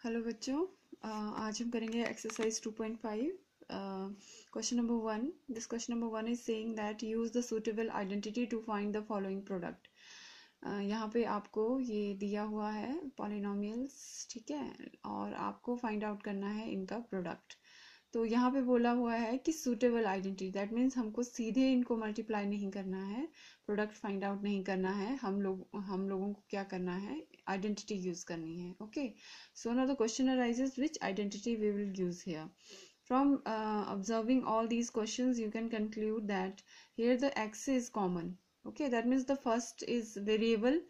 Hello बच्चों, आज हम करेंगे exercise 2.5. Question number 1. This question number 1 is saying that use the suitable identity to find the following product. यहाँ पे आपको ये दिया हुआ है पॉलिनोमियल्स, ठीक है, और आपको फाइंड आउट करना है इनका प्रोडक्ट. तो यहाँ पे बोला हुआ है कि सूटेबल आइडेंटिटी, दैट मीन्स हमको सीधे इनको मल्टीप्लाई नहीं करना है, प्रोडक्ट फाइंड आउट नहीं करना है, हम लोगों को क्या करना है, आइडेंटिटी यूज करनी है. Okay, so now the question arises, which identity we will use here. From observing all these questions, you can conclude that here the x is common. Okay, that means the first is variable.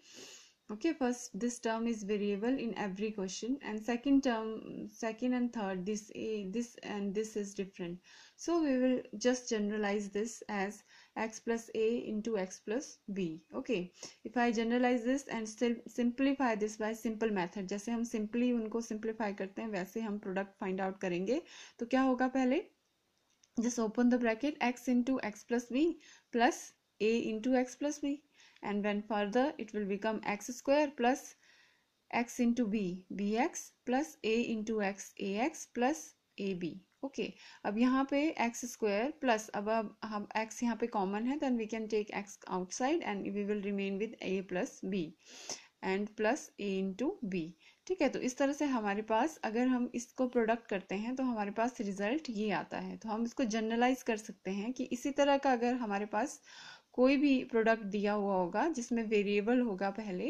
Okay, first this term is variable in every question, and second and third, this and this is different. So we will just generalize this as x plus a into x plus b. Okay, if I generalize this and still simplify this by simple method, जैसे हम simply उनको simplify करते हैं वैसे हम product find out करेंगे. तो क्या होगा, पहले just open the bracket, x into x plus b plus a into x plus b, and when further it will become x square plus x into b, bx plus a into x, ax plus ab. Okay, अब यहाँ पे x square plus, अब हम x यहाँ पे common है, then we can take x outside and we will remain with a plus b and plus a into b. ठीक है, तो इस तरह से हमारे पास अगर हम इसको प्रोडक्ट करते हैं तो हमारे पास रिजल्ट ये आता है. तो हम इसको जनरलाइज कर सकते हैं कि इसी तरह का अगर हमारे पास कोई भी प्रोडक्ट दिया हुआ होगा जिसमें वेरिएबल होगा पहले,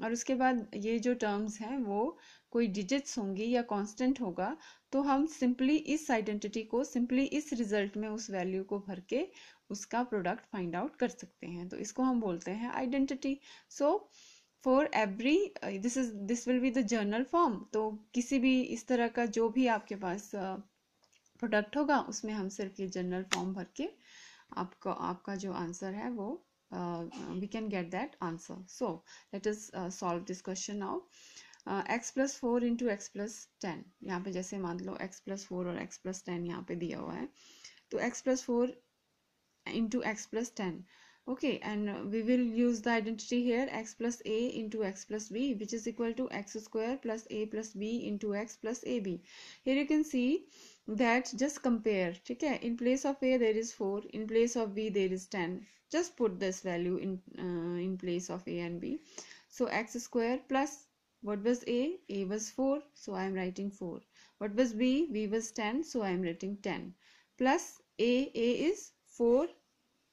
और उसके बाद ये जो टर्म्स हैं वो कोई डिजिट्स होंगी या कांस्टेंट होगा, तो हम सिंपली इस आइडेंटिटी को सिंपली इस रिजल्ट में उस वैल्यू को भर के उसका प्रोडक्ट फाइंड आउट कर सकते हैं. तो इसको हम बोलते हैं identity. So for every this will be the journal form. तो किसी भी इस तरह का जो भी आपके पास प्रोडक्ट होगा उसमें हम सिर्फ ये जनरल फॉर्म भर के आपका जो आंसर है वो we can get that answer. So let us solve this question now. x plus 4 into x plus 10, यहाँ पे जैसे मान लो x plus 4 और x plus 10 यहाँ पे दिया हुआ है, तो x plus 4 into x plus 10. Okay, and we will use the identity here, x plus a into x plus b, which is equal to x square plus a plus b into x plus ab. Here you can see that just compare. ठीक है, in place of a there is 4, in place of b there is 10. Just put this value in place of a and b. So x square plus, what was a was 4, so I am writing 4. What was b was 10, so I am writing 10, plus a is 4,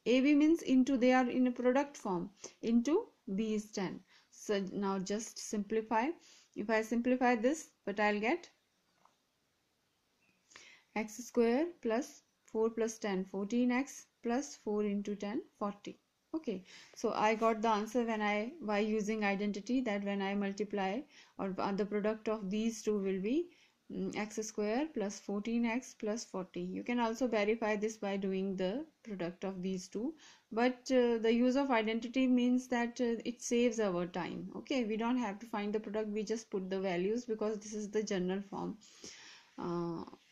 ab means into, they are in a product form, into b is 10. So now just simplify. If I simplify this, what I'll get, x square plus 4 plus 10, 14x plus 4 into 10, 40. Okay, so I got the answer by using identity, that when I multiply, or the product of these two will be x square plus 14x plus 40. You can also verify this by doing the product of these two, but the use of identity means that it saves our time. Okay, we don't have to find the product, we just put the values because this is the general form.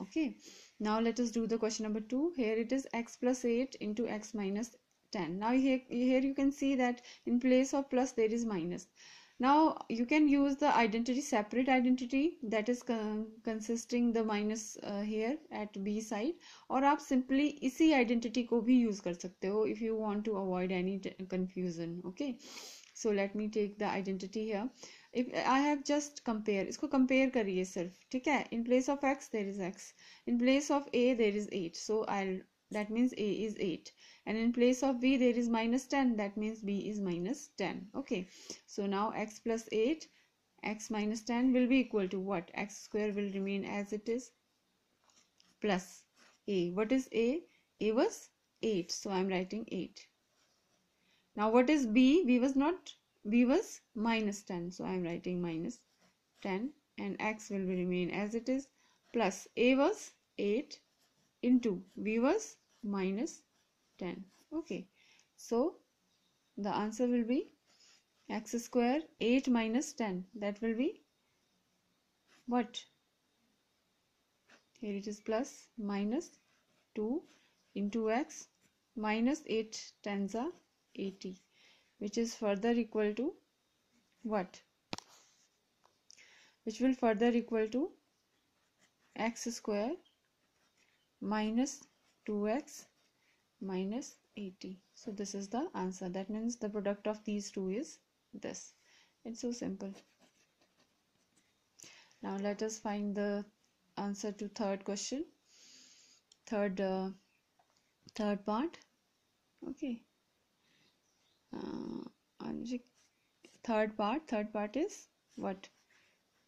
Okay, now let us do the question number 2. Here it is x plus 8 into x minus 10. Now here you can see that in place of plus there is minus. Now you can use the identity, separate identity, that is consisting the minus here at b side, और आप simply इसी identity को भी use कर सकते हो if you want to avoid any confusion. Okay, so let me take the identity here. If I have just compare, इसको compare करिए सिर्फ. ठीक है, in place of x there is x, in place of a there is 8, so that means a is 8, and in place of b there is minus 10, that means b is minus 10. Okay, so now x plus 8, x minus 10 will be equal to what? X square will remain as it is, plus a. What is a? A was 8, so I am writing 8. Now what is b? B was minus 10, so I am writing minus 10, and x will remain as it is, plus a was 8 into b was minus 10. Okay, so the answer will be x square 8 minus 10, that will be what? Here it is plus minus 2 into x minus 8 tens are 80, which is further equal to what? which will further equal to x square minus 2x minus 80. So this is the answer. That means the product of these two is this. It's so simple. Now let us find the answer to third question. Third part. Okay. Third part is what?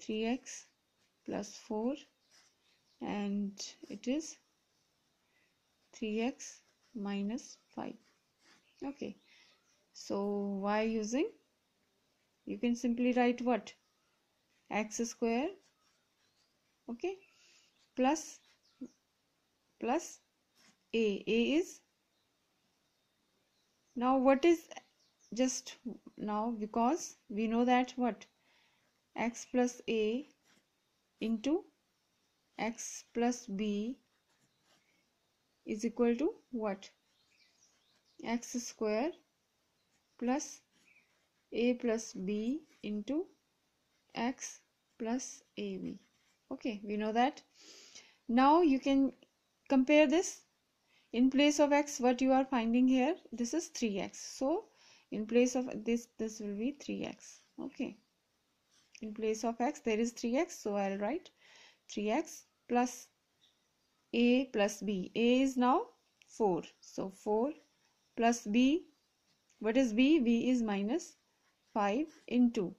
3x plus 4, and it is 3x minus 5. Okay, so why using? You can simply write what? X square, okay, plus a is, now what is, just now, because we know that what? X plus a into x plus b is equal to what? X square plus a plus b into x plus ab. Okay, we know that. Now you can compare this. In place of x, what you are finding here, this is 3x. So in place of this will be 3x. Okay, in place of x there is 3x, so I'll write 3x plus a plus b. A is now 4, so 4 plus b, what is b? B is minus 5 into,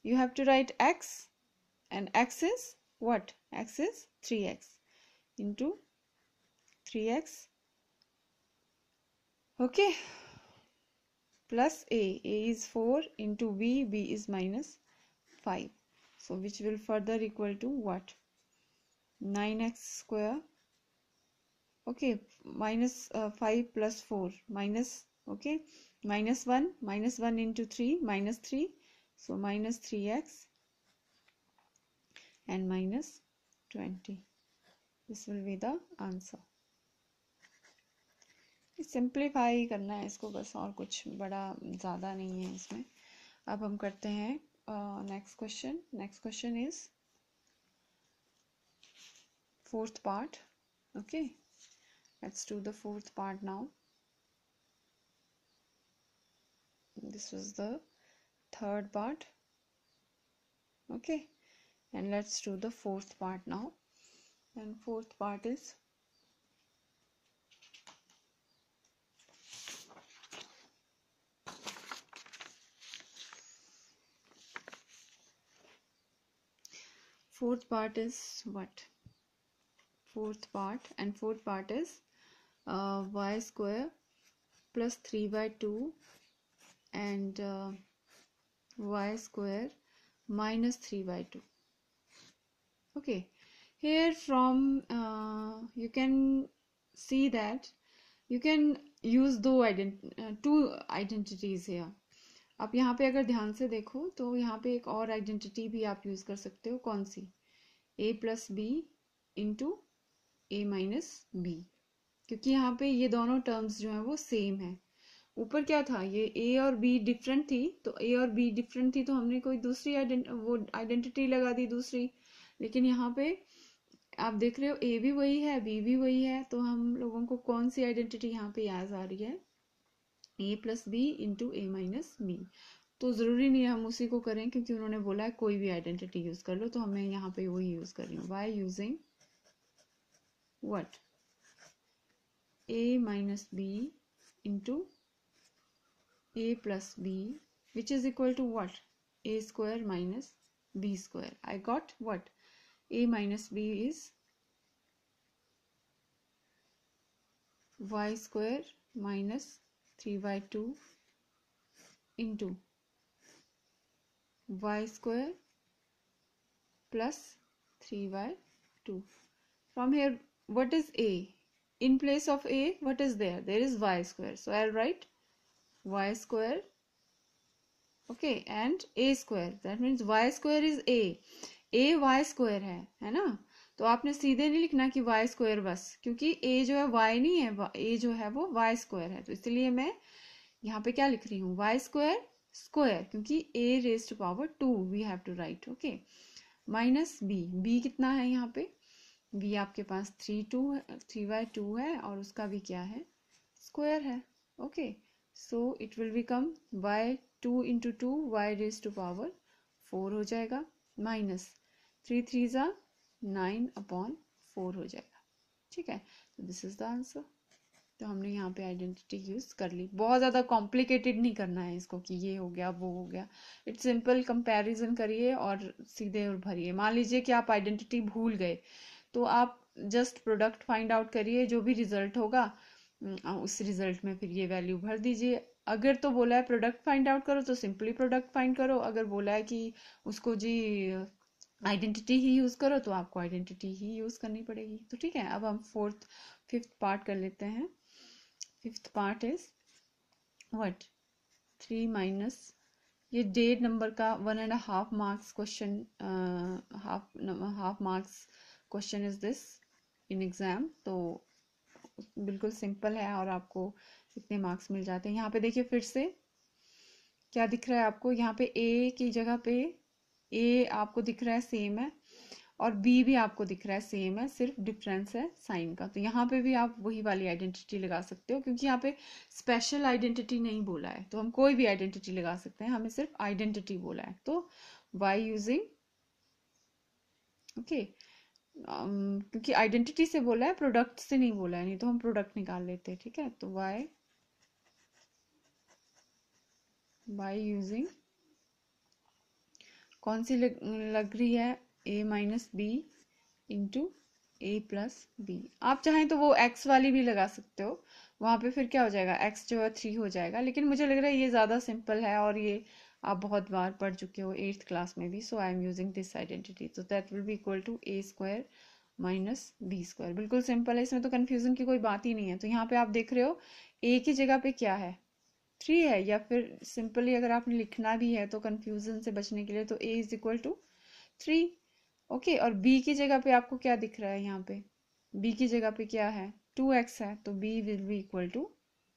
you have to write x, and x is what? X is 3x into 3x, okay, plus a is 4 into b, b is minus 5, so which will further equal to what? 9x square, okay, minus 5 plus 4 minus, okay, minus 1 into 3 minus 3, so minus 3x and minus 20. This will be the answer. Simplify करना है इसको बस, और कुछ बड़ा ज़्यादा नहीं है इसमें. अब हम करते हैं next question. Next question is fourth part. Okay, let's do the fourth part now. This was the third part. Okay, and let's do the fourth part now. And fourth part is what? Fourth part is y square plus 3 by 2 and y square minus 3 by 2. Okay, here from you can see that you can use two identities here. आप यहाँ पे अगर ध्यान से देखो तो यहाँ पे एक और आइडेंटिटी भी आप यूज कर सकते हो. कौन सी? a plus b into a minus b, क्योंकि यहाँ पे ये दोनों टर्म्स जो है वो सेम है. ऊपर क्या था? ये a और b डिफरेंट थी, तो a और b डिफरेंट थी तो हमने कोई दूसरी आइडेंटिटी लगा दी दूसरी. लेकिन यहाँ पे आप देख रहे हो a भी वही है, b भी वही है, तो हम लोगों को कौन सी आइडेंटिटी यहाँ पे याद आ रही है? a plus b into a minus b. तो ज़रूरी नहीं है हम उसी को करें, क्योंकि उन्होंने बोला है कोई भी आइडेंटिटी यूज़ कर लो, तो हमें यहाँ पे वही यूज़ कर रही हूँ. By using what? a minus b into a plus b, which is equal to what? a square minus b square. I got what? a minus b is y square minus 3 by 2 into y square plus 3 by 2. From here, what is a? In place of a, what is there? There is y square. So I'll write y square, okay, and a square. That means y square is a y square है ना? तो आपने सीधे नहीं लिखना कि y square बस, क्योंकि a जो है y नहीं है, a जो है वो y स्क्वायर है. तो इसलिए मैं यहाँ पे क्या लिख रही हूँ? y स्क्वायर स्क्वायर, क्योंकि a raise to power 2 we have to write, okay, minus b कितना है यहाँ पे, b आपके पास 3/2 है और उसका भी क्या है, स्क्वायर है, okay, so it will become y 2 into 2 y raise to power 4 हो जाएगा, माइनस 3 3 9/4 हो जाएगा, ठीक है। तो दिस इज द आंसर। तो हमने यहाँ पे आइडेंटिटी यूज कर ली, बहुत ज़्यादा कॉम्प्लिकेटेड नहीं करना है इसको कि ये हो गया वो हो गया, इट्स सिंपल, कंपैरिजन करिए और सीधे और भरिए। मान लीजिए कि आप आइडेंटिटी भूल गए तो आप जस्ट प्रोडक्ट फाइंड आउट करिए, जो भी रिजल्ट होगा उस रिजल्ट में फिर ये वैल्यू भर दीजिए। अगर तो बोला है प्रोडक्ट फाइंड आउट करो तो सिंपली प्रोडक्ट फाइंड करो, अगर बोला है कि उसको जी आइडेंटिटी ही यूज करो तो आपको आइडेंटिटी ही यूज करनी पड़ेगी। तो ठीक है, अब हम फिफ्थ पार्ट कर लेते हैं। Fifth part is what, 3 minus, ये डेट नंबर का 1.5 marks question, half marks question is this in exam. तो बिल्कुल सिंपल है और आपको इतने मार्क्स मिल जाते हैं। यहाँ पे देखिए फिर से क्या दिख रहा है आपको, यहाँ पे ए की जगह पे ए आपको दिख रहा है सेम है और बी भी आपको दिख रहा है सेम है, सिर्फ डिफरेंस है साइन का। तो यहाँ पे भी आप वही वाली आइडेंटिटी लगा सकते हो, क्योंकि यहाँ पे स्पेशल आइडेंटिटी नहीं बोला है तो हम कोई भी आइडेंटिटी लगा सकते हैं, हमें सिर्फ आइडेंटिटी बोला है। तो वाई यूजिंग, ओके, क्योंकि आइडेंटिटी से बोला है, प्रोडक्ट से नहीं बोला है, नहीं तो हम प्रोडक्ट निकाल लेते हैं, ठीक है। तो वाई यूजिंग कौन सी लग रही है, a minus b into a plus b. आप चाहें तो वो x वाली भी लगा सकते हो, वहां पे फिर क्या हो जाएगा, x जो है 3 हो जाएगा, लेकिन मुझे लग रहा है ये ज़्यादा सिंपल है और ये आप बहुत बार पढ़ चुके हो 8th क्लास में भी। So I am using this identity, तो that will be equal to a square minus B square. बिल्कुल सिंपल है, इसमें तो कन्फ्यूजन की कोई बात ही नहीं है। तो यहाँ पे आप देख रहे हो a की जगह पे क्या है, 3 है, या फिर सिंपली अगर आपने लिखना भी है तो कंफ्यूजन से बचने के लिए तो a is equal to 3, okay. और b की जगह पे आपको क्या दिख रहा है, यहाँ पे b की जगह पे क्या है, 2x है, तो b will be equal to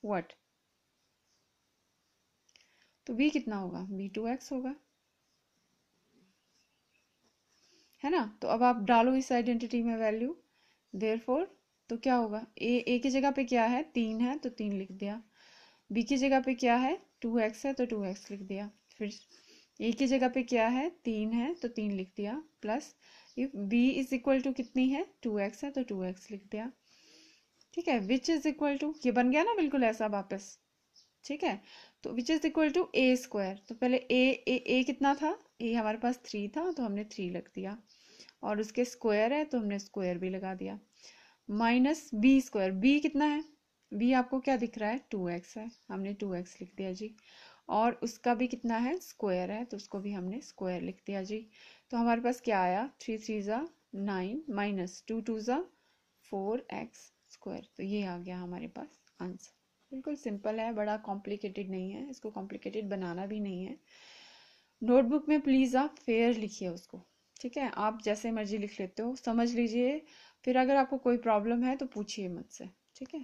what, तो b कितना होगा, b 2x होगा, है ना। तो अब आप डालो इस आइडेंटिटी में वैल्यू, देयरफॉर तो क्या होगा, a की जगह पे क्या है, 3 है तो 3 लिख दिया, b की जगह पे क्या है, 2x है तो 2x लिख दिया, फिर a की जगह पे क्या है, 3 है तो 3 लिख दिया, plus if b is equal to कितनी है, 2x है तो 2x लिख दिया, ठीक है। विच इज इक्वल टू, ये बन गया ना बिल्कुल ऐसा वापस, ठीक है। तो which is equal to a square, तो पहले a कितना था, a हमारे पास 3 था तो हमने 3 लग दिया, और उसके स्क्वायर है तो हमने स्क्वायर भी लगा दिया, माइनस बी स्क्वायर, बी कितना है, बी आपको क्या दिख रहा है, 2x है, हमने 2x लिख दिया जी, और उसका भी कितना है, स्क्वायर है, तो उसको भी हमने स्क्वायर लिख दिया जी। तो हमारे पास क्या आया, 3 3 9 माइनस 2 2 4x स्क्वायर। तो ये आ गया हमारे पास आंसर। बिल्कुल सिंपल है, बड़ा कॉम्प्लिकेटेड नहीं है, इसको कॉम्प्लिकेटेड बनाना भी नहीं है। नोटबुक में प्लीज़ आप फेयर लिखिए उसको, ठीक है। आप जैसे मर्जी लिख लेते हो, समझ लीजिए, फिर अगर आपको कोई प्रॉब्लम है तो पूछिए मुझसे, ठीक है।